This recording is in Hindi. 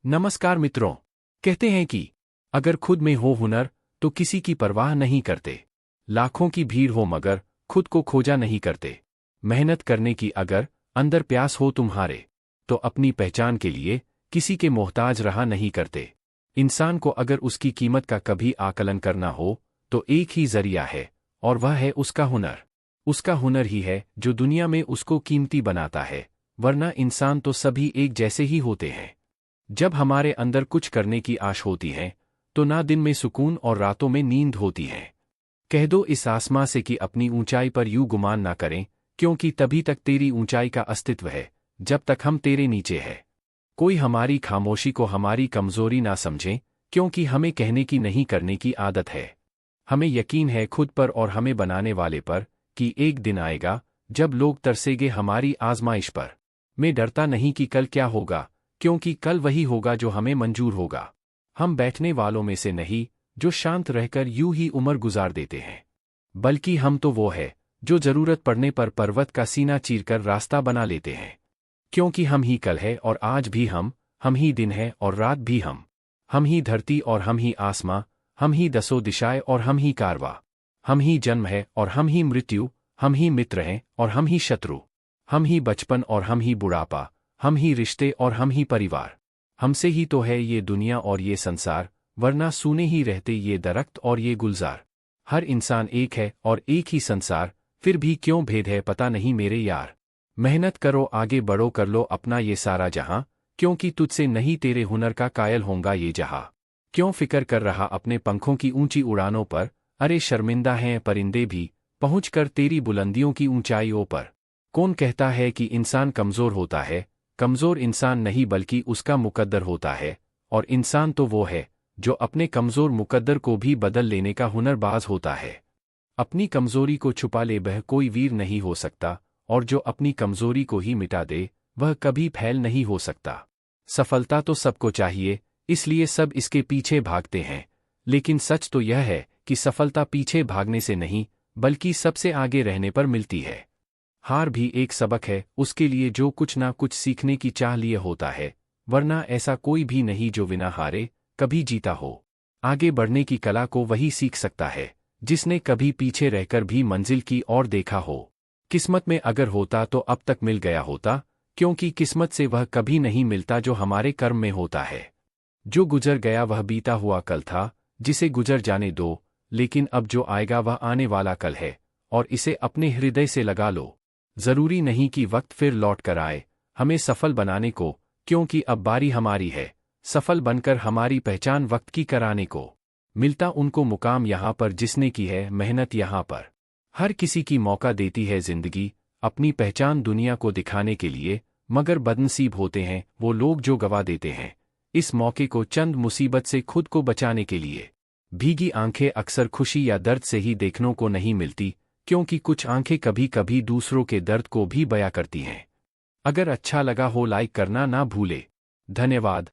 नमस्कार मित्रों। कहते हैं कि अगर खुद में हो हुनर तो किसी की परवाह नहीं करते। लाखों की भीड़ हो मगर खुद को खोजा नहीं करते। मेहनत करने की अगर अंदर प्यास हो तुम्हारे तो अपनी पहचान के लिए किसी के मोहताज रहा नहीं करते। इंसान को अगर उसकी कीमत का कभी आकलन करना हो तो एक ही जरिया है और वह है उसका हुनर। उसका हुनर ही है जो दुनिया में उसको कीमती बनाता है, वरना इंसान तो सभी एक जैसे ही होते हैं। जब हमारे अंदर कुछ करने की आश होती है तो ना दिन में सुकून और रातों में नींद होती है। कह दो इस आसमां से कि अपनी ऊंचाई पर यूं गुमान ना करें, क्योंकि तभी तक तेरी ऊंचाई का अस्तित्व है जब तक हम तेरे नीचे है। कोई हमारी खामोशी को हमारी कमजोरी ना समझे, क्योंकि हमें कहने की नहीं करने की आदत है। हमें यकीन है खुद पर और हमें बनाने वाले पर कि एक दिन आएगा जब लोग तरसेंगे हमारी आजमाइश पर। मैं डरता नहीं कि कल क्या होगा, क्योंकि कल वही होगा जो हमें मंजूर होगा। हम बैठने वालों में से नहीं जो शांत रहकर यूं ही उम्र गुजार देते हैं, बल्कि हम तो वो है जो जरूरत पड़ने पर पर्वत का सीना चीरकर रास्ता बना लेते हैं। क्योंकि हम ही कल है और आज भी हम ही दिन है और रात भी हम ही धरती और हम ही आसमां, हम ही दसों दिशाएं और हम ही कारवा। हम ही जन्म है और हम ही मृत्यु, हम ही मित्र हैं और हम ही शत्रु। हम ही बचपन और हम ही बुढ़ापा, हम ही रिश्ते और हम ही परिवार। हमसे ही तो है ये दुनिया और ये संसार, वरना सूने ही रहते ये दरख्त और ये गुलजार। हर इंसान एक है और एक ही संसार, फिर भी क्यों भेद है पता नहीं मेरे यार। मेहनत करो आगे बढ़ो कर लो अपना ये सारा जहां, क्योंकि तुझसे नहीं तेरे हुनर का कायल होगा ये जहां। क्यों फिक्र कर रहा अपने पंखों की ऊंची उड़ानों पर, अरे शर्मिंदा हैं परिंदे भी पहुंचकर तेरी बुलंदियों की ऊंचाइयों पर। कौन कहता है कि इंसान कमजोर होता है? कमजोर इंसान नहीं बल्कि उसका मुकद्दर होता है, और इंसान तो वो है जो अपने कमजोर मुकद्दर को भी बदल लेने का हुनरबाज होता है। अपनी कमजोरी को छुपा ले वह कोई वीर नहीं हो सकता, और जो अपनी कमजोरी को ही मिटा दे वह कभी फैल नहीं हो सकता। सफलता तो सबको चाहिए, इसलिए सब इसके पीछे भागते हैं, लेकिन सच तो यह है कि सफलता पीछे भागने से नहीं बल्कि सबसे आगे रहने पर मिलती है। हार भी एक सबक है उसके लिए जो कुछ ना कुछ सीखने की चाह लिए होता है, वरना ऐसा कोई भी नहीं जो बिना हारे कभी जीता हो। आगे बढ़ने की कला को वही सीख सकता है जिसने कभी पीछे रहकर भी मंजिल की ओर देखा हो। किस्मत में अगर होता तो अब तक मिल गया होता, क्योंकि किस्मत से वह कभी नहीं मिलता जो हमारे कर्म में होता है। जो गुजर गया वह बीता हुआ कल था, जिसे गुजर जाने दो, लेकिन अब जो आएगा वह आने वाला कल है, और इसे अपने हृदय से लगा लो। जरूरी नहीं कि वक्त फिर लौट कर आए हमें सफल बनाने को, क्योंकि अब बारी हमारी है सफल बनकर हमारी पहचान वक्त की कराने को। मिलता उनको मुकाम यहाँ पर जिसने की है मेहनत यहाँ पर। हर किसी की मौका देती है जिंदगी अपनी पहचान दुनिया को दिखाने के लिए, मगर बदनसीब होते हैं वो लोग जो गवा देते हैं इस मौके को चंद मुसीबत से खुद को बचाने के लिए। भीगी आंखें अक्सर खुशी या दर्द से ही देखने को नहीं मिलती, क्योंकि कुछ आंखें कभी कभी दूसरों के दर्द को भी बयां करती हैं। अगर अच्छा लगा हो लाइक करना ना भूले। धन्यवाद।